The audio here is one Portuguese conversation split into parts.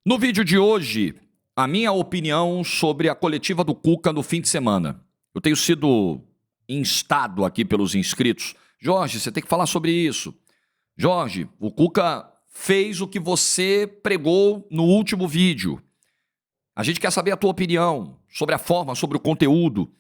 No vídeo de hoje, a minha opinião sobre a coletiva do Cuca no fim de semana. Eu tenho sido instado aqui pelos inscritos. Jorge, você tem que falar sobre isso. Jorge, o Cuca fez o que você pregou no último vídeo. A gente quer saber a tua opinião sobre a forma, sobre o conteúdo.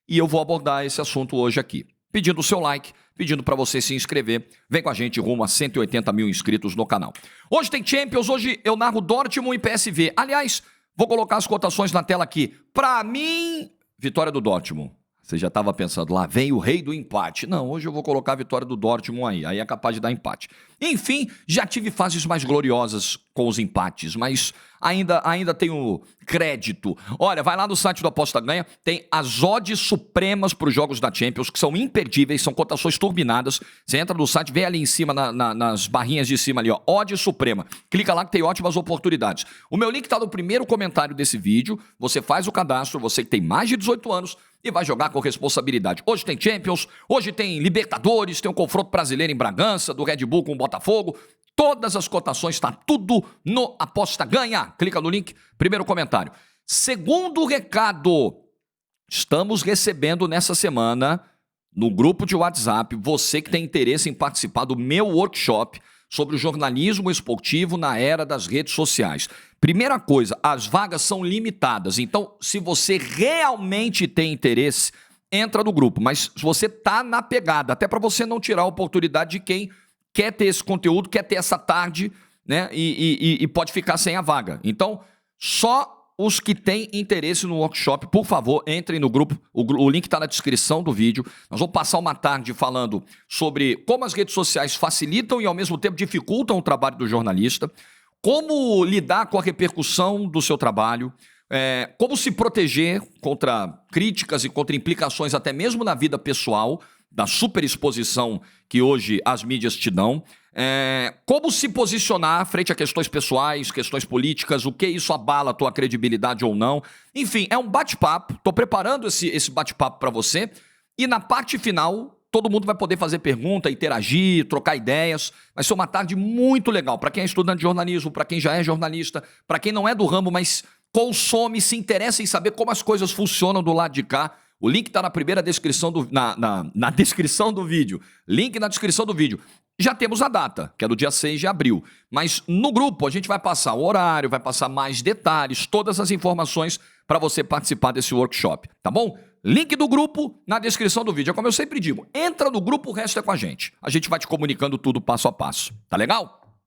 E eu vou abordar esse assunto hoje aqui. Pedindo o seu like, pedindo para você se inscrever. Vem com a gente rumo a 180 mil inscritos no canal. Hoje tem Champions, hoje eu narro Dortmund e PSV. Aliás, vou colocar as cotações na tela aqui. Para mim, vitória do Dortmund. Você já estava pensando, lá vem o rei do empate. Não, hoje eu vou colocar a vitória do Dortmund aí é capaz de dar empate. Enfim, já tive fases mais gloriosas com os empates, mas ainda tenho crédito. Olha, vai lá no site do Aposta Ganha, tem as odds supremas para os jogos da Champions, que são imperdíveis, são cotações turbinadas. Você entra no site, vê ali em cima, nas barrinhas de cima ali, ó, odds suprema. Clica lá que tem ótimas oportunidades. O meu link está no primeiro comentário desse vídeo, você faz o cadastro, você que tem mais de 18 anos, e vai jogar com responsabilidade. Hoje tem Champions, hoje tem Libertadores, tem um confronto brasileiro em Bragança, do Red Bull com o Botafogo. Todas as cotações, está tudo no Aposta Ganha. Clica no link, primeiro comentário. Segundo recado, estamos recebendo nessa semana, no grupo de WhatsApp, você que tem interesse em participar do meu workshop sobre o jornalismo esportivo na era das redes sociais. Primeira coisa, as vagas são limitadas, então se você realmente tem interesse, entra no grupo, mas você tá na pegada, até para você não tirar a oportunidade de quem quer ter esse conteúdo, quer ter essa tarde, né, e pode ficar sem a vaga. Então, só os que têm interesse no workshop, por favor, entrem no grupo. O link está na descrição do vídeo. Nós vamos passar uma tarde falando sobre como as redes sociais facilitam e, ao mesmo tempo, dificultam o trabalho do jornalista, como lidar com a repercussão do seu trabalho, como se proteger contra críticas e contra implicações, até mesmo na vida pessoal, da superexposição que hoje as mídias te dão, como se posicionar frente a questões pessoais, questões políticas, o que isso abala a tua credibilidade ou não. Enfim, é um bate-papo, estou preparando esse bate-papo para você, e na parte final, todo mundo vai poder fazer pergunta, interagir, trocar ideias. Vai ser uma tarde muito legal para quem é estudante de jornalismo, para quem já é jornalista, para quem não é do ramo, mas consome, se interessa em saber como as coisas funcionam do lado de cá. O link está na primeira descrição na descrição do vídeo. Link na descrição do vídeo. Já temos a data, que é do dia 6 de abril. Mas no grupo a gente vai passar o horário, vai passar mais detalhes, todas as informações para você participar desse workshop, tá bom? Link do grupo na descrição do vídeo. É como eu sempre digo, entra no grupo, o resto é com a gente. A gente vai te comunicando tudo passo a passo. Tá legal?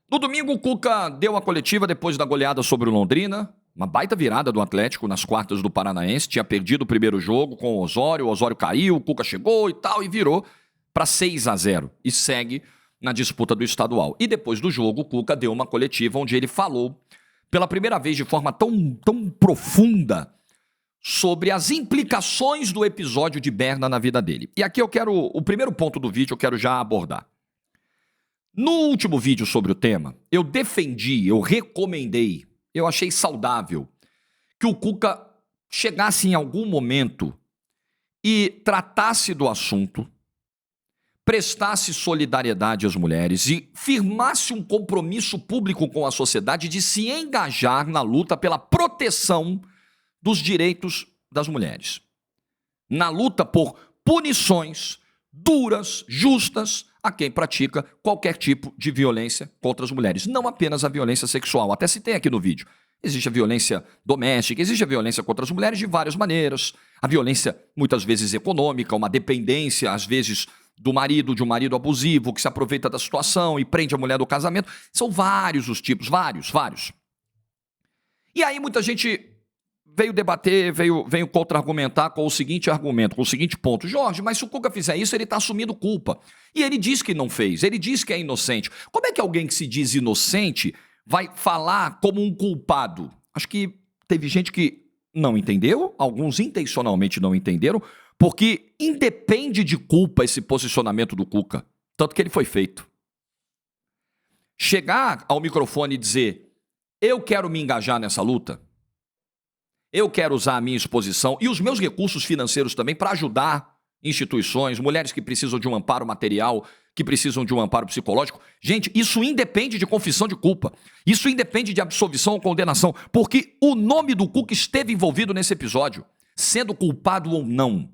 No domingo, o Cuca deu a coletiva depois da goleada sobre o Londrina. Uma baita virada do Atlético nas quartas do Paranaense. Tinha perdido o primeiro jogo com o Osório caiu, o Cuca chegou e tal, e virou para 6-0. E segue na disputa do estadual. E depois do jogo, o Cuca deu uma coletiva onde ele falou, pela primeira vez de forma tão profunda, sobre as implicações do episódio de Berna na vida dele. E aqui o primeiro ponto do vídeo eu quero já abordar. No último vídeo sobre o tema, eu defendi, eu recomendei, eu achei saudável que o Cuca chegasse em algum momento e tratasse do assunto, prestasse solidariedade às mulheres e firmasse um compromisso público com a sociedade de se engajar na luta pela proteção dos direitos das mulheres. Na luta por punições duras, justas, a quem pratica qualquer tipo de violência contra as mulheres. Não apenas a violência sexual. Até citei aqui no vídeo. Existe a violência doméstica, existe a violência contra as mulheres de várias maneiras. A violência, muitas vezes econômica, uma dependência, às vezes, do marido, de um marido abusivo, que se aproveita da situação e prende a mulher do casamento. São vários os tipos, vários. E aí muita gente veio debater, veio contra-argumentar com o seguinte argumento, com o seguinte ponto. Jorge, mas se o Cuca fizer isso, ele está assumindo culpa. E ele diz que não fez, ele diz que é inocente. Como é que alguém que se diz inocente vai falar como um culpado? Acho que teve gente que não entendeu, alguns intencionalmente não entenderam, porque independe de culpa esse posicionamento do Cuca, tanto que ele foi feito. Chegar ao microfone e dizer, eu quero me engajar nessa luta, eu quero usar a minha exposição e os meus recursos financeiros também para ajudar instituições, mulheres que precisam de um amparo material, que precisam de um amparo psicológico. Gente, isso independe de confissão de culpa. Isso independe de absolvição ou condenação, porque o nome do Cuca esteve envolvido nesse episódio, sendo culpado ou não.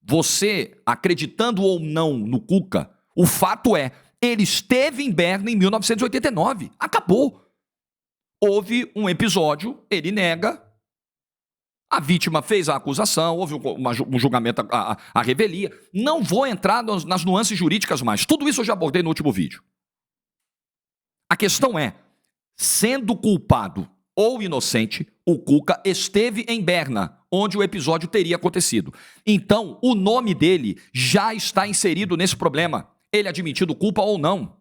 Você, acreditando ou não no Cuca, o fato é, ele esteve em Berna em 1989. Acabou. Houve um episódio, ele nega, a vítima fez a acusação, houve um julgamento à revelia. Não vou entrar nas nuances jurídicas mais. Tudo isso eu já abordei no último vídeo. A questão é, sendo culpado ou inocente, o Cuca esteve em Berna, onde o episódio teria acontecido. Então, o nome dele já está inserido nesse problema. Ele admitindo culpa ou não.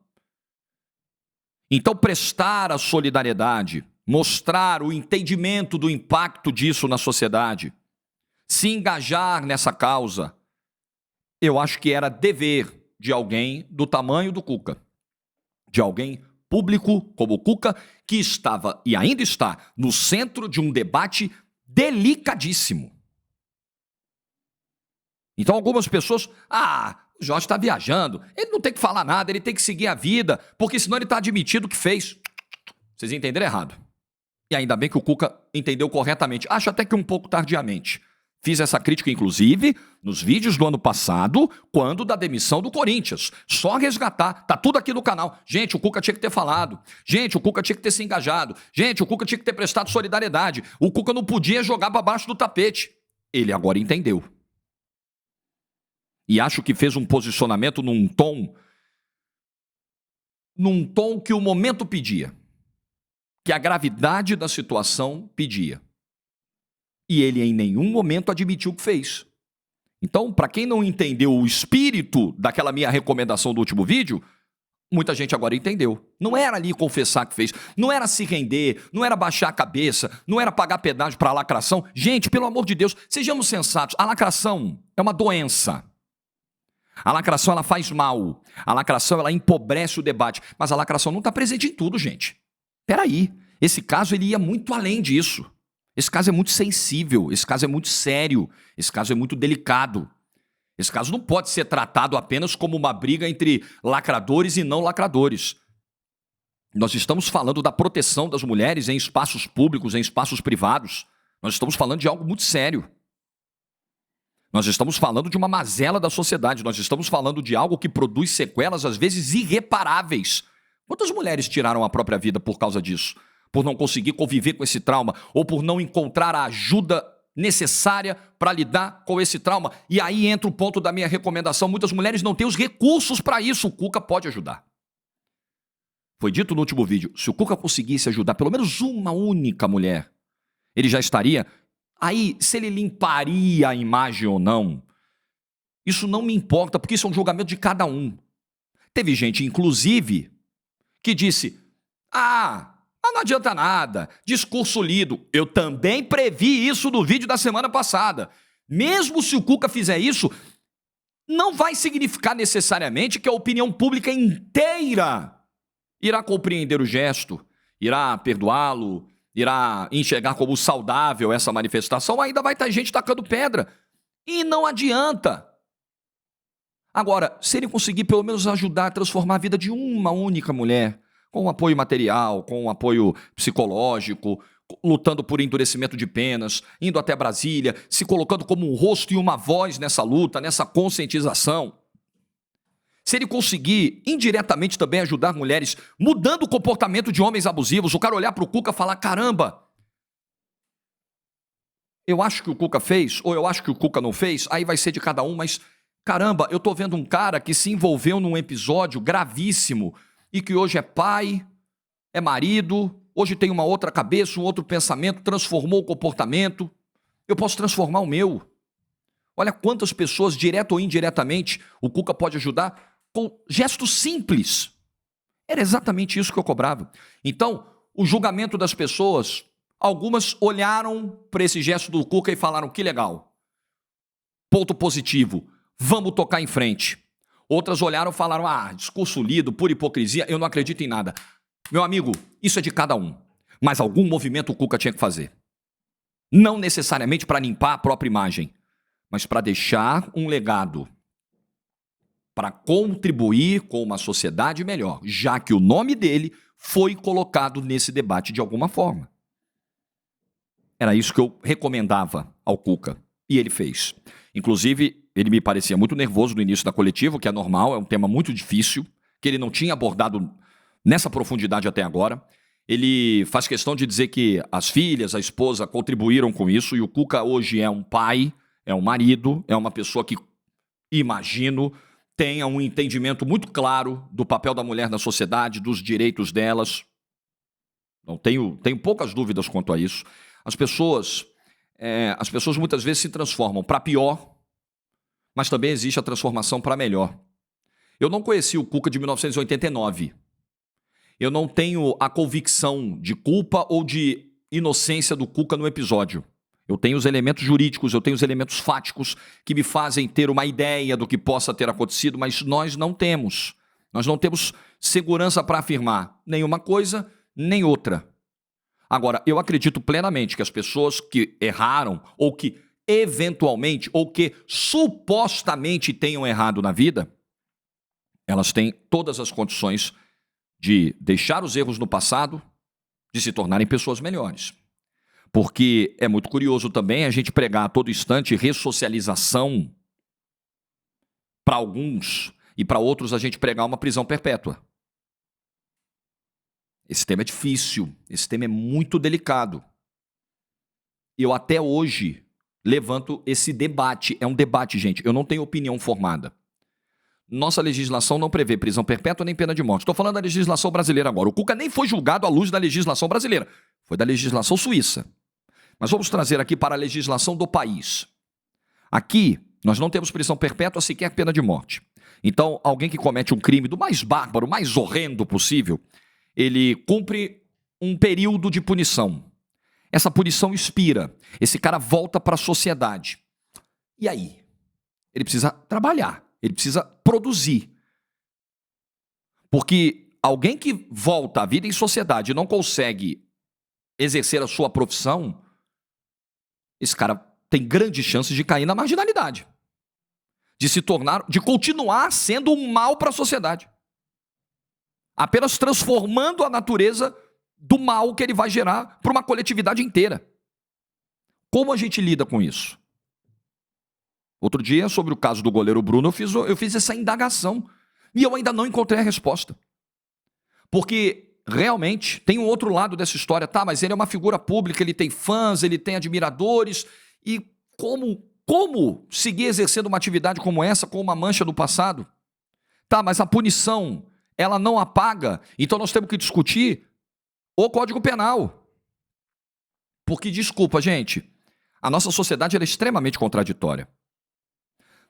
Então, prestar a solidariedade, mostrar o entendimento do impacto disso na sociedade, se engajar nessa causa, eu acho que era dever de alguém do tamanho do Cuca, de alguém público como o Cuca, que estava e ainda está no centro de um debate delicadíssimo. Então algumas pessoas, o Jorge está viajando, ele não tem que falar nada, ele tem que seguir a vida, porque senão ele está admitido que fez. Vocês entenderam errado. E ainda bem que o Cuca entendeu corretamente, acho até que um pouco tardiamente. Fiz essa crítica, inclusive, nos vídeos do ano passado, quando da demissão do Corinthians. Só resgatar, tá tudo aqui no canal. Gente, o Cuca tinha que ter falado. Gente, o Cuca tinha que ter se engajado. Gente, o Cuca tinha que ter prestado solidariedade. O Cuca não podia jogar para baixo do tapete. Ele agora entendeu. E acho que fez um posicionamento num tom que o momento pedia. Que a gravidade da situação pedia. E ele em nenhum momento admitiu que fez. Então, para quem não entendeu o espírito daquela minha recomendação do último vídeo, muita gente agora entendeu. Não era ali confessar que fez, não era se render, não era baixar a cabeça, não era pagar pedágio para a lacração. Gente, pelo amor de Deus, sejamos sensatos. A lacração é uma doença. A lacração, ela faz mal. A lacração, ela empobrece o debate. Mas a lacração não está presente em tudo, gente. Peraí, esse caso ele ia muito além disso. Esse caso é muito sensível, esse caso é muito sério, esse caso é muito delicado. Esse caso não pode ser tratado apenas como uma briga entre lacradores e não lacradores. Nós estamos falando da proteção das mulheres em espaços públicos, em espaços privados. Nós estamos falando de algo muito sério. Nós estamos falando de uma mazela da sociedade, nós estamos falando de algo que produz sequelas, às vezes, irreparáveis. Quantas mulheres tiraram a própria vida por causa disso? Por não conseguir conviver com esse trauma, ou por não encontrar a ajuda necessária para lidar com esse trauma. E aí entra o ponto da minha recomendação. Muitas mulheres não têm os recursos para isso. O Cuca pode ajudar. Foi dito no último vídeo, se o Cuca conseguisse ajudar pelo menos uma única mulher, ele já estaria... Aí, se ele limparia a imagem ou não, isso não me importa, porque isso é um julgamento de cada um. Teve gente, inclusive, que disse, mas não adianta nada, discurso lido. Eu também previ isso no vídeo da semana passada. Mesmo se o Cuca fizer isso, não vai significar necessariamente que a opinião pública inteira irá compreender o gesto, irá perdoá-lo, irá enxergar como saudável essa manifestação. Ainda vai ter gente tacando pedra. E não adianta. Agora, se ele conseguir pelo menos ajudar a transformar a vida de uma única mulher, com apoio material, com apoio psicológico, lutando por endurecimento de penas, indo até Brasília, se colocando como um rosto e uma voz nessa luta, nessa conscientização. Se ele conseguir indiretamente também ajudar mulheres, mudando o comportamento de homens abusivos, o cara olhar para o Cuca e falar, caramba, eu acho que o Cuca fez, ou eu acho que o Cuca não fez, aí vai ser de cada um, mas caramba, eu tô vendo um cara que se envolveu num episódio gravíssimo, e que hoje é pai, é marido, hoje tem uma outra cabeça, um outro pensamento, transformou o comportamento. Eu posso transformar o meu. Olha quantas pessoas, direto ou indiretamente, o Cuca pode ajudar com gestos simples. Era exatamente isso que eu cobrava. Então, o julgamento das pessoas, algumas olharam para esse gesto do Cuca e falaram, que legal. Ponto positivo, vamos tocar em frente. Outras olharam e falaram, discurso lido, pura hipocrisia, eu não acredito em nada. Meu amigo, isso é de cada um. Mas algum movimento o Cuca tinha que fazer. Não necessariamente para limpar a própria imagem, mas para deixar um legado. para contribuir com uma sociedade melhor, já que o nome dele foi colocado nesse debate de alguma forma. Era isso que eu recomendava ao Cuca, e ele fez. Inclusive, ele me parecia muito nervoso no início da coletiva, o que é normal, é um tema muito difícil, que ele não tinha abordado nessa profundidade até agora. Ele faz questão de dizer que as filhas, a esposa contribuíram com isso, e o Cuca hoje é um pai, é um marido, é uma pessoa que, imagino, tenha um entendimento muito claro do papel da mulher na sociedade, dos direitos delas. Não tenho poucas dúvidas quanto a isso. As pessoas muitas vezes se transformam para pior, mas também existe a transformação para melhor. Eu não conheci o Cuca de 1989. Eu não tenho a convicção de culpa ou de inocência do Cuca no episódio. Eu tenho os elementos jurídicos, eu tenho os elementos fáticos que me fazem ter uma ideia do que possa ter acontecido, mas nós não temos. Nós não temos segurança para afirmar nenhuma coisa, nem outra. Agora, eu acredito plenamente que as pessoas que erraram, ou que eventualmente, ou que supostamente tenham errado na vida, elas têm todas as condições de deixar os erros no passado, de se tornarem pessoas melhores. Porque é muito curioso também a gente pregar a todo instante ressocialização para alguns e para outros a gente pregar uma prisão perpétua. Esse tema é difícil, esse tema é muito delicado. Eu até hoje levanto esse debate, é um debate, gente, eu não tenho opinião formada. Nossa legislação não prevê prisão perpétua nem pena de morte. Estou falando da legislação brasileira agora. O Cuca nem foi julgado à luz da legislação brasileira, foi da legislação suíça. Mas vamos trazer aqui para a legislação do país. Aqui, nós não temos prisão perpétua, sequer pena de morte. Então, alguém que comete um crime do mais bárbaro, mais horrendo possível, ele cumpre um período de punição. Essa punição expira. Esse cara volta para a sociedade. E aí? Ele precisa trabalhar. Ele precisa produzir. Porque alguém que volta à vida em sociedade e não consegue exercer a sua profissão, esse cara tem grandes chances de cair na marginalidade. De continuar sendo um mal para a sociedade. Apenas transformando a natureza do mal que ele vai gerar para uma coletividade inteira. Como a gente lida com isso? Outro dia, sobre o caso do goleiro Bruno, eu fiz essa indagação. E eu ainda não encontrei a resposta. Porque, realmente, tem um outro lado dessa história. Tá, mas ele é uma figura pública, ele tem fãs, ele tem admiradores. E como seguir exercendo uma atividade como essa com uma mancha do passado? Tá, mas a punição, ela não apaga. Então nós temos que discutir o Código Penal. Porque, desculpa, gente, a nossa sociedade ela é extremamente contraditória.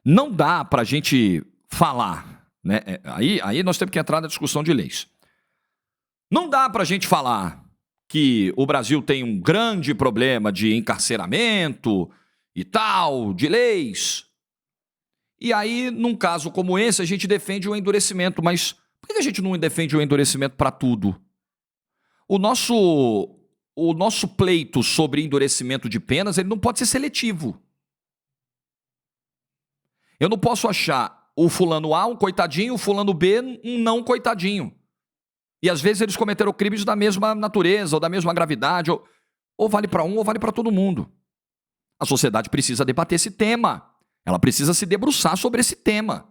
Não dá para a gente falar, né? Aí nós temos que entrar na discussão de leis. Não dá para a gente falar que o Brasil tem um grande problema de encarceramento e tal, de leis. E aí, num caso como esse, a gente defende o endurecimento. Mas por que a gente não defende o endurecimento para tudo? O nosso pleito sobre endurecimento de penas, ele não pode ser seletivo. Eu não posso achar o fulano A um coitadinho, o fulano B um não coitadinho. E às vezes eles cometeram crimes da mesma natureza, ou da mesma gravidade, ou vale para um ou vale para todo mundo. A sociedade precisa debater esse tema. Ela precisa se debruçar sobre esse tema.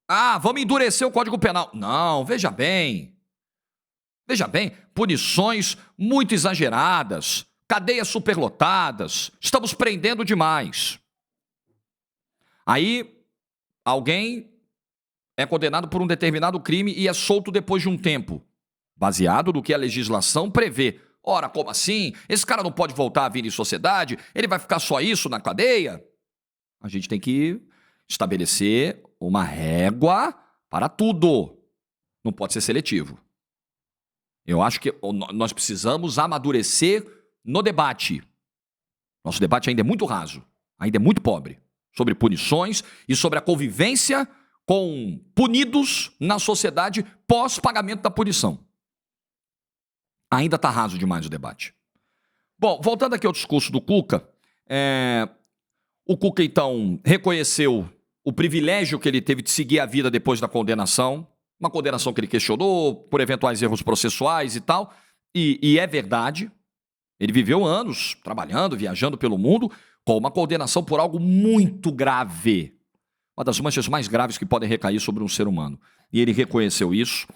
Ah, vamos endurecer o Código Penal. Não, veja bem. Veja bem, punições muito exageradas, cadeias superlotadas, estamos prendendo demais. Aí, alguém é condenado por um determinado crime e é solto depois de um tempo, baseado no que a legislação prevê. Ora, como assim? Esse cara não pode voltar à vida em sociedade? Ele vai ficar só isso na cadeia? A gente tem que estabelecer uma régua para tudo. Não pode ser seletivo. Eu acho que nós precisamos amadurecer no debate. Nosso debate ainda é muito raso, ainda é muito pobre, sobre punições e sobre a convivência com punidos na sociedade pós-pagamento da punição. Ainda está raso demais o debate. Bom, voltando aqui ao discurso do Cuca, o Cuca, então, reconheceu o privilégio que ele teve de seguir a vida depois da condenação, uma condenação que ele questionou por eventuais erros processuais e tal, e é verdade, ele viveu anos trabalhando, viajando pelo mundo, com uma condenação por algo muito grave, uma das manchas mais graves que podem recair sobre um ser humano. E ele reconheceu isso.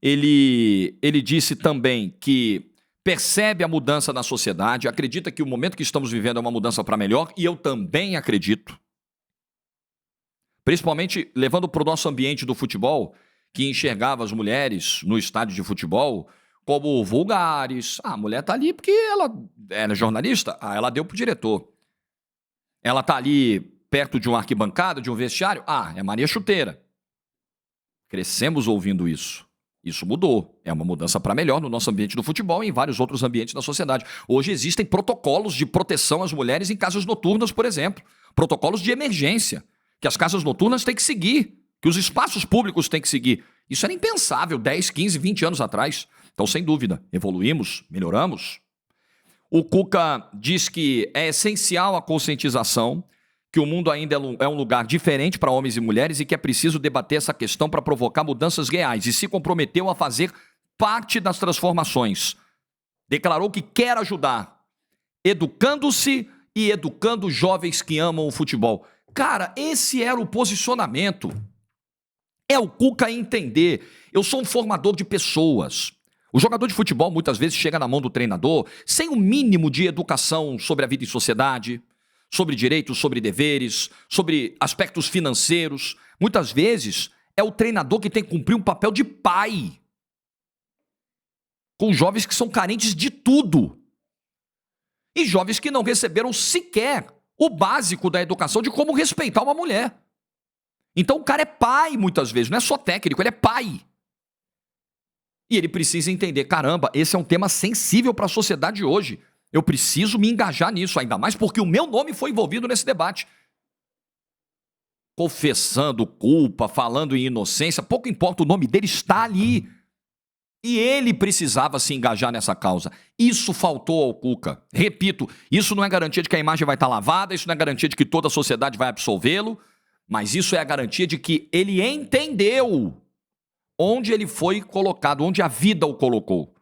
Ele disse também que percebe a mudança na sociedade, acredita que o momento que estamos vivendo é uma mudança para melhor, e eu também acredito. Principalmente levando para o nosso ambiente do futebol, que enxergava as mulheres no estádio de futebol como vulgares. A mulher está ali porque ela é jornalista, ela deu para o diretor. Ela está ali perto de uma arquibancada, de um vestiário, é Maria Chuteira. Crescemos ouvindo isso. Isso mudou. É uma mudança para melhor no nosso ambiente do futebol e em vários outros ambientes da sociedade. Hoje existem protocolos de proteção às mulheres em casas noturnas, por exemplo. Protocolos de emergência, que as casas noturnas têm que seguir, que os espaços públicos têm que seguir. Isso era impensável 10, 15, 20 anos atrás. Então, sem dúvida, evoluímos, melhoramos. O Cuca diz que é essencial a conscientização, que o mundo ainda é um lugar diferente para homens e mulheres e que é preciso debater essa questão para provocar mudanças reais, e se comprometeu a fazer parte das transformações. Declarou que quer ajudar, educando-se e educando jovens que amam o futebol. Cara, esse era o posicionamento. É o Cuca entender. Eu sou um formador de pessoas. O jogador de futebol muitas vezes chega na mão do treinador sem o mínimo de educação sobre a vida em sociedade, sobre direitos, sobre deveres, sobre aspectos financeiros. Muitas vezes é o treinador que tem que cumprir um papel de pai com jovens que são carentes de tudo. E jovens que não receberam sequer o básico da educação de como respeitar uma mulher. Então o cara é pai muitas vezes, não é só técnico, ele é pai. E ele precisa entender, caramba, esse é um tema sensível para a sociedade hoje. Eu preciso me engajar nisso, ainda mais porque o meu nome foi envolvido nesse debate. Confessando culpa, falando em inocência, pouco importa, o nome dele está ali. E ele precisava se engajar nessa causa. Isso faltou ao Cuca. Repito, isso não é garantia de que a imagem vai estar lavada, isso não é garantia de que toda a sociedade vai absolvê-lo, mas isso é a garantia de que ele entendeu onde ele foi colocado, onde a vida o colocou.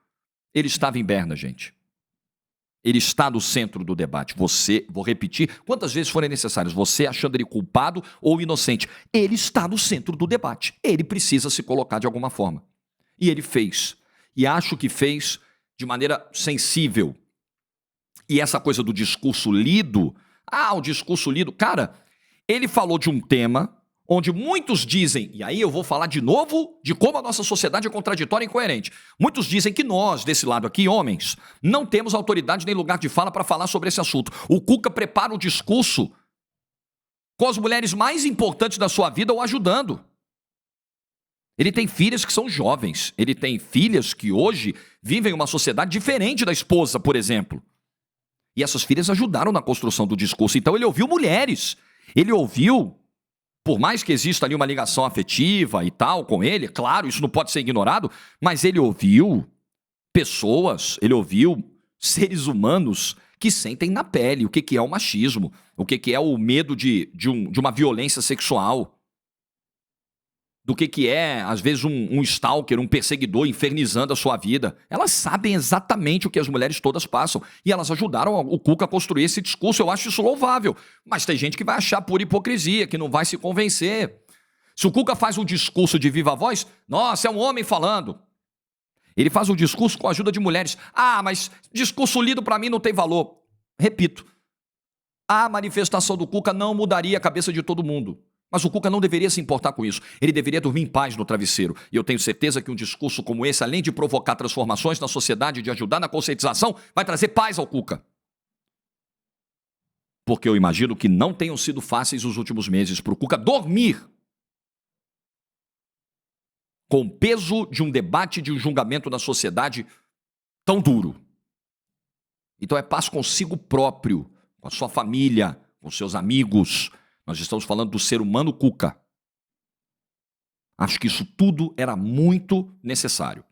Ele estava em Berna, gente. Ele está no centro do debate. Você, vou repetir, quantas vezes forem necessárias, você achando ele culpado ou inocente, ele está no centro do debate. Ele precisa se colocar de alguma forma. E ele fez. E acho que fez de maneira sensível. E essa coisa do discurso lido, o discurso lido, cara, ele falou de um tema onde muitos dizem, e aí eu vou falar de novo de como a nossa sociedade é contraditória e incoerente. Muitos dizem que nós, desse lado aqui, homens, não temos autoridade nem lugar de fala para falar sobre esse assunto. O Cuca prepara o discurso com as mulheres mais importantes da sua vida o ajudando. Ele tem filhas que são jovens. Ele tem filhas que hoje vivem uma sociedade diferente da esposa, por exemplo. E essas filhas ajudaram na construção do discurso. Então ele ouviu mulheres. Ele ouviu, por mais que exista ali uma ligação afetiva e tal com ele, claro, isso não pode ser ignorado, mas ele ouviu pessoas, ele ouviu seres humanos que sentem na pele o que é o machismo, o que é o medo de uma violência sexual, do que é, às vezes, um stalker, um perseguidor infernizando a sua vida. Elas sabem exatamente o que as mulheres todas passam. E elas ajudaram o Cuca a construir esse discurso. Eu acho isso louvável. Mas tem gente que vai achar pura hipocrisia, que não vai se convencer. Se o Cuca faz um discurso de viva voz, nossa, é um homem falando. Ele faz um discurso com a ajuda de mulheres. Mas discurso lido para mim não tem valor. Repito, a manifestação do Cuca não mudaria a cabeça de todo mundo. Mas o Cuca não deveria se importar com isso. Ele deveria dormir em paz no travesseiro. E eu tenho certeza que um discurso como esse, além de provocar transformações na sociedade, de ajudar na conscientização, vai trazer paz ao Cuca. Porque eu imagino que não tenham sido fáceis os últimos meses para o Cuca dormir com o peso de um debate, de um julgamento na sociedade tão duro. Então é paz consigo próprio, com a sua família, com seus amigos. Nós estamos falando do ser humano Cuca. Acho que isso tudo era muito necessário.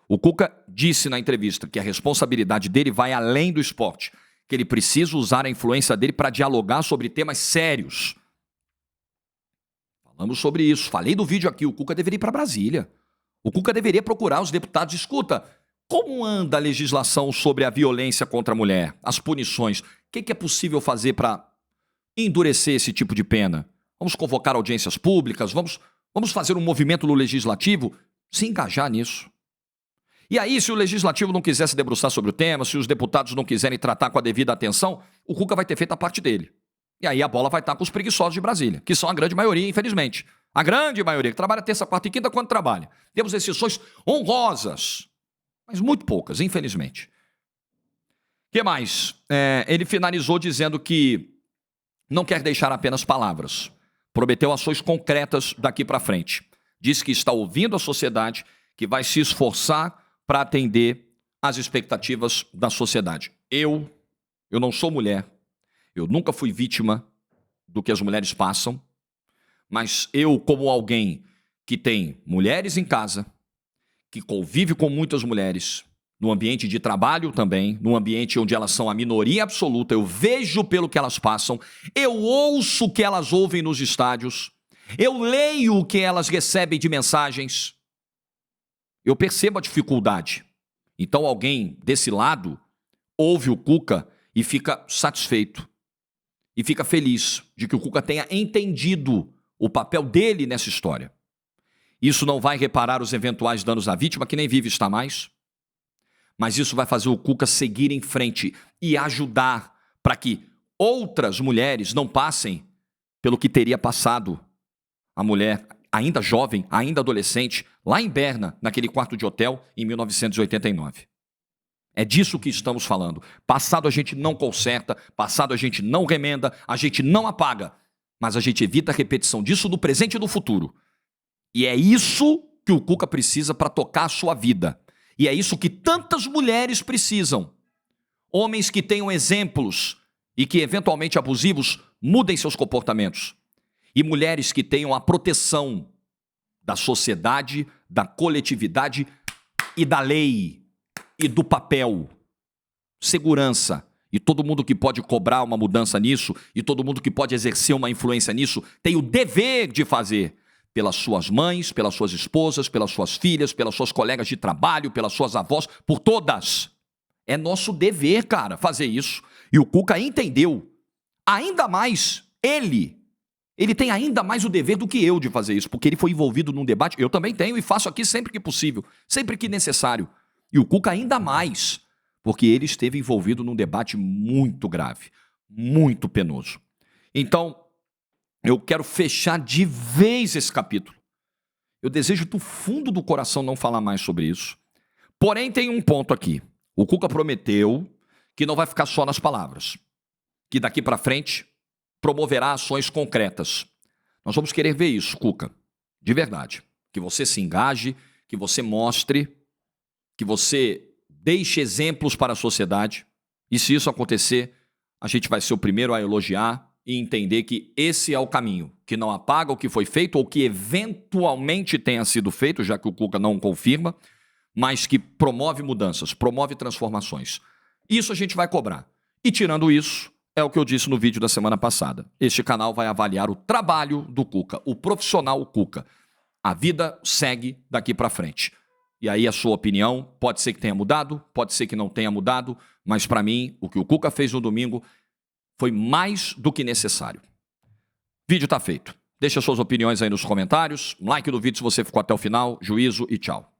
O Cuca disse na entrevista que a responsabilidade dele vai além do esporte, que ele precisa usar a influência dele para dialogar sobre temas sérios. Falamos sobre isso. Falei do vídeo aqui. O Cuca deveria ir para Brasília. O Cuca deveria procurar os deputados. Escuta, como anda a legislação sobre a violência contra a mulher? As punições. O que é possível fazer para endurecer esse tipo de pena? Vamos convocar audiências públicas? Vamos fazer um movimento no legislativo? Se engajar nisso. E aí, se o legislativo não quiser se debruçar sobre o tema, se os deputados não quiserem tratar com a devida atenção, o Cuca vai ter feito a parte dele. E aí a bola vai estar com os preguiçosos de Brasília, que são a grande maioria, infelizmente. A grande maioria, que trabalha terça, quarta e quinta quando trabalha. Temos exceções honrosas, mas muito poucas, infelizmente. O que mais? Ele finalizou dizendo que não quer deixar apenas palavras. Prometeu ações concretas daqui para frente. Disse que está ouvindo a sociedade, que vai se esforçar para atender às expectativas da sociedade. Eu não sou mulher, eu nunca fui vítima do que as mulheres passam, mas eu, como alguém que tem mulheres em casa, que convive com muitas mulheres, no ambiente de trabalho também, no ambiente onde elas são a minoria absoluta, eu vejo pelo que elas passam, eu ouço o que elas ouvem nos estádios, eu leio o que elas recebem de mensagens, eu percebo a dificuldade. Então alguém desse lado ouve o Cuca e fica satisfeito. E fica feliz de que o Cuca tenha entendido o papel dele nessa história. Isso não vai reparar os eventuais danos à vítima, que nem vive está mais. Mas isso vai fazer o Cuca seguir em frente e ajudar para que outras mulheres não passem pelo que teria passado a mulher ainda jovem, ainda adolescente, lá em Berna, naquele quarto de hotel, em 1989. É disso que estamos falando. Passado a gente não conserta, passado a gente não remenda, a gente não apaga, mas a gente evita a repetição disso no presente e no futuro. E é isso que o Cuca precisa para tocar a sua vida. E é isso que tantas mulheres precisam. Homens que tenham exemplos e que, eventualmente abusivos, mudem seus comportamentos. E mulheres que tenham a proteção da sociedade, da coletividade e da lei e do papel. Segurança. E todo mundo que pode cobrar uma mudança nisso, e todo mundo que pode exercer uma influência nisso, tem o dever de fazer. Pelas suas mães, pelas suas esposas, pelas suas filhas, pelas suas colegas de trabalho, pelas suas avós, por todas. É nosso dever, cara, fazer isso. E o Cuca entendeu. Ainda mais ele tem ainda mais o dever do que eu de fazer isso, porque ele foi envolvido num debate. Eu também tenho e faço aqui sempre que possível, sempre que necessário. E o Cuca ainda mais, porque ele esteve envolvido num debate muito grave, muito penoso. Então, eu quero fechar de vez esse capítulo. Eu desejo do fundo do coração não falar mais sobre isso. Porém, tem um ponto aqui. O Cuca prometeu que não vai ficar só nas palavras, que daqui para frente promoverá ações concretas. Nós vamos querer ver isso, Cuca, de verdade. Que você se engaje, que você mostre, que você deixe exemplos para a sociedade. E se isso acontecer, a gente vai ser o primeiro a elogiar e entender que esse é o caminho, que não apaga o que foi feito ou que eventualmente tenha sido feito, já que o Cuca não confirma, mas que promove mudanças, promove transformações. Isso a gente vai cobrar. E tirando isso, é o que eu disse no vídeo da semana passada. Este canal vai avaliar o trabalho do Cuca, o profissional Cuca. A vida segue daqui para frente. E aí a sua opinião pode ser que tenha mudado, pode ser que não tenha mudado, mas para mim, o que o Cuca fez no domingo foi mais do que necessário. Vídeo tá feito. Deixa suas opiniões aí nos comentários. Like no vídeo se você ficou até o final. Juízo e tchau.